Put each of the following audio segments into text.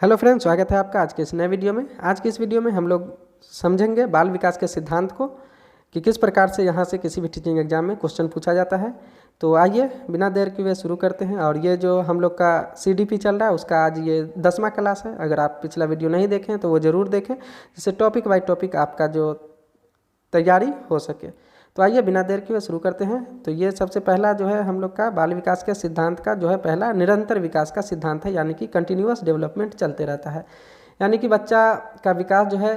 Hello friends, स्वागत है आपका आज के इस नए वीडियो में। आज की इस वीडियो में हम लोग समझेंगे बाल विकास के सिद्धांत को कि किस प्रकार से यहाँ से किसी भी टीचिंग एग्जाम में क्वेश्चन पूछा जाता है। तो आइए बिना देर किए हुए शुरू करते हैं। और ये जो हम लोग का CDP चल रहा है उसका आज ये 10वां क्लास है। अगर आप पिछला वीडियो नहीं देखें तो वो ज़रूर देखें, जिससे टॉपिक बाय टॉपिक आपका जो तैयारी हो सके। तो आइए बिना देर किए शुरू करते हैं। तो ये सबसे पहला जो है हम लोग का बाल विकास के सिद्धांत का जो है पहला निरंतर विकास का सिद्धांत है, यानी कि कंटिन्यूअस डेवलपमेंट चलते रहता है। यानी कि बच्चा का विकास जो है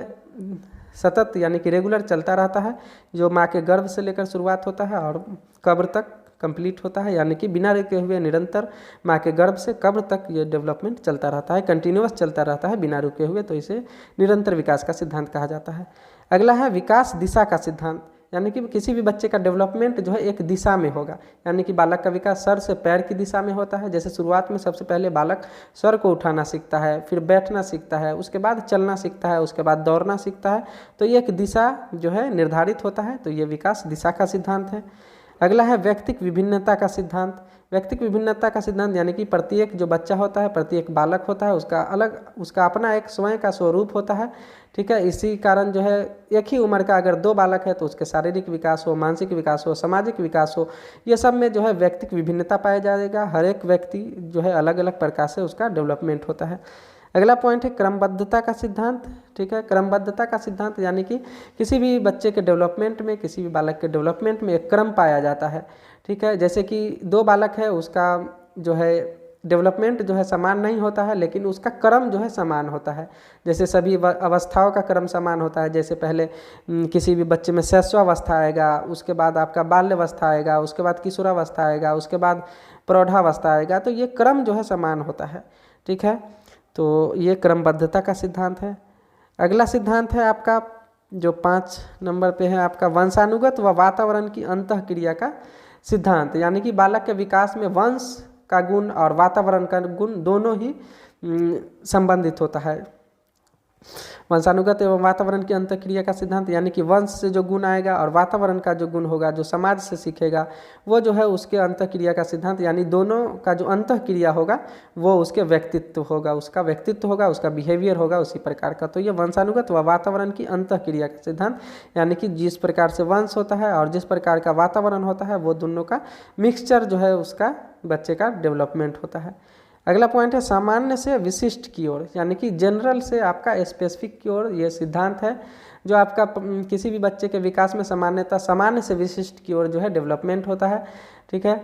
सतत यानी कि रेगुलर चलता रहता है, जो माँ के गर्भ से लेकर शुरुआत होता है और कब्र तक कंप्लीट होता है। यानी कि बिना रुके हुए निरंतर माँ के गर्भ से कब्र तक ये डेवलपमेंट चलता रहता है, कंटिन्यूअस चलता रहता है बिना रुके हुए। तो इसे निरंतर विकास का सिद्धांत कहा जाता है। अगला है विकास दिशा का सिद्धांत, यानी कि किसी भी बच्चे का डेवलपमेंट जो है एक दिशा में होगा। यानी कि बालक का विकास सर से पैर की दिशा में होता है। जैसे शुरुआत में सबसे पहले बालक सर को उठाना सीखता है, फिर बैठना सीखता है, उसके बाद चलना सीखता है, उसके बाद दौड़ना सीखता है। तो ये एक दिशा जो है निर्धारित होता है। तो ये विकास दिशा का सिद्धांत है। अगला है व्यक्तिक विभिन्नता का सिद्धांत। व्यक्तिक विभिन्नता का सिद्धांत यानी कि प्रत्येक जो बच्चा होता है, प्रत्येक बालक होता है, उसका अपना एक स्वयं का स्वरूप होता है। ठीक है, इसी कारण जो है एक ही उम्र का अगर दो बालक है तो उसके शारीरिक विकास हो, मानसिक विकास हो, सामाजिक विकास हो, ये सब में जो है व्यक्तिक विभिन्नता पाया जाएगा। हर एक व्यक्ति जो है अलग अलग प्रकार से उसका डेवलपमेंट होता है। अगला पॉइंट है क्रमबद्धता का सिद्धांत। ठीक है, क्रमबद्धता का सिद्धांत यानी कि किसी भी बच्चे के डेवलपमेंट में, किसी भी बालक के डेवलपमेंट में एक क्रम पाया जाता है। ठीक है, जैसे कि दो बालक है, उसका जो है डेवलपमेंट जो है समान नहीं होता है, लेकिन उसका क्रम जो है समान होता है। जैसे सभी अवस्थाओं का क्रम समान होता है। जैसे पहले किसी भी बच्चे में शैशवावस्था आएगा, उसके बाद आपका बाल्यावस्था आएगा, उसके बाद किशोरावस्था आएगा, उसके बाद प्रौढ़ावस्था आएगा। तो ये क्रम जो है समान होता है। ठीक है, तो ये क्रमबद्धता का सिद्धांत है। अगला सिद्धांत है आपका जो 5 नंबर पे है आपका वंशानुगत व वातावरण की अंतःक्रिया का सिद्धांत। यानी कि बालक के विकास में वंश का गुण और वातावरण का गुण दोनों ही संबंधित होता है। वंशानुगत एवं वातावरण की अंतःक्रिया का सिद्धांत यानी कि वंश से जो गुण आएगा और वातावरण का जो गुण होगा, जो समाज से सीखेगा, वो जो है उसके अंतःक्रिया का सिद्धांत। यानी दोनों का जो अंतःक्रिया होगा वो उसके व्यक्तित्व होगा, उसका व्यक्तित्व होगा, उसका बिहेवियर होगा उसी प्रकार का। तो ये वंशानुगत व वातावरण की अंतःक्रिया का सिद्धांत, यानी कि जिस प्रकार से वंश होता है और जिस प्रकार का वातावरण होता है वो दोनों का मिक्सचर जो है उसका बच्चे का डेवलपमेंट होता है। अगला पॉइंट है सामान्य से विशिष्ट की ओर, यानी कि जनरल से आपका स्पेसिफिक की ओर। ये सिद्धांत है जो आपका किसी भी बच्चे के विकास में सामान्यतः सामान्य से विशिष्ट की ओर जो है डेवलपमेंट होता है। ठीक है,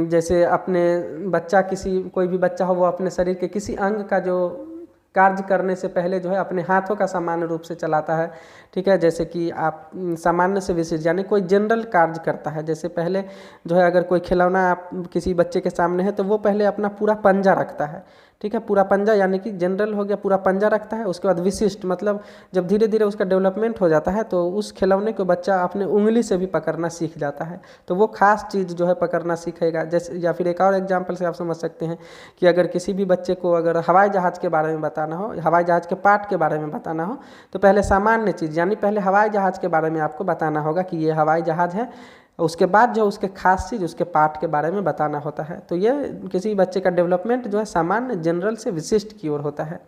जैसे अपने बच्चा कोई भी बच्चा हो वो अपने शरीर के किसी अंग का जो कार्य करने से पहले जो है अपने हाथों का सामान्य रूप से चलाता है। ठीक है, जैसे कि आप सामान्य से विशेष यानी कोई जनरल कार्य करता है। जैसे पहले जो है अगर कोई खिलौना आप किसी बच्चे के सामने है तो वो पहले अपना पूरा पंजा रखता है। ठीक है, पूरा पंजा यानी कि जनरल हो गया, पूरा पंजा रखता है। उसके बाद विशिष्ट मतलब जब धीरे धीरे उसका डेवलपमेंट हो जाता है तो उस खिलौने को बच्चा अपने उंगली से भी पकड़ना सीख जाता है। तो वो खास चीज़ जो है पकड़ना सीखेगा। जैसे या फिर एक और एग्जांपल से आप समझ सकते हैं कि अगर किसी भी बच्चे को अगर हवाई जहाज़ के बारे में बताना हो, हवाई जहाज़ के पार्ट के बारे में बताना हो, तो पहले सामान्य चीज़ यानी पहले हवाई जहाज़ के बारे में आपको बताना होगा कि ये हवाई जहाज़ है। उसके बाद जो उसके खास चीज़ उसके पार्ट के बारे में बताना होता है। तो ये किसी बच्चे का डेवलपमेंट जो है सामान्य जनरल से विशिष्ट की ओर होता है।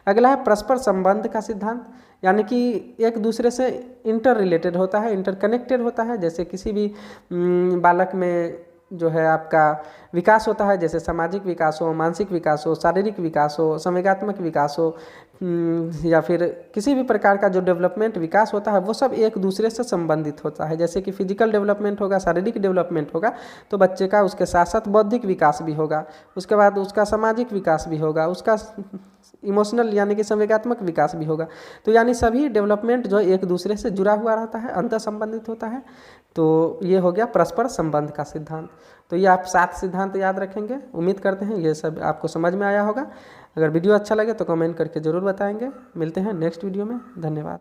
अगला है परस्पर संबंध का सिद्धांत, यानी कि एक दूसरे से इंटर रिलेटेड होता है, इंटरकनेक्टेड होता है। जैसे किसी भी बालक में जो है आपका विकास होता है, जैसे सामाजिक विकास हो, मानसिक विकास हो, शारीरिक विकास हो, संवेगात्मक विकास हो, या फिर किसी भी प्रकार का जो डेवलपमेंट विकास होता है वो सब एक दूसरे से संबंधित होता है। जैसे कि फिजिकल डेवलपमेंट होगा, शारीरिक डेवलपमेंट होगा तो बच्चे का उसके साथ साथ बौद्धिक विकास भी होगा, उसके बाद उसका सामाजिक विकास भी होगा, उसका इमोशनल यानी कि संवेगात्मक विकास भी होगा। तो यानी सभी डेवलपमेंट जो एक दूसरे से जुड़ा हुआ रहता है, अंतर संबंधित होता है। तो ये हो गया परस्पर संबंध का सिद्धांत। तो ये आप 7 सिद्धांत याद रखेंगे। उम्मीद करते हैं ये सब आपको समझ में आया होगा। अगर वीडियो अच्छा लगे तो कमेंट करके ज़रूर बताएंगे। मिलते हैं नेक्स्ट वीडियो में। धन्यवाद।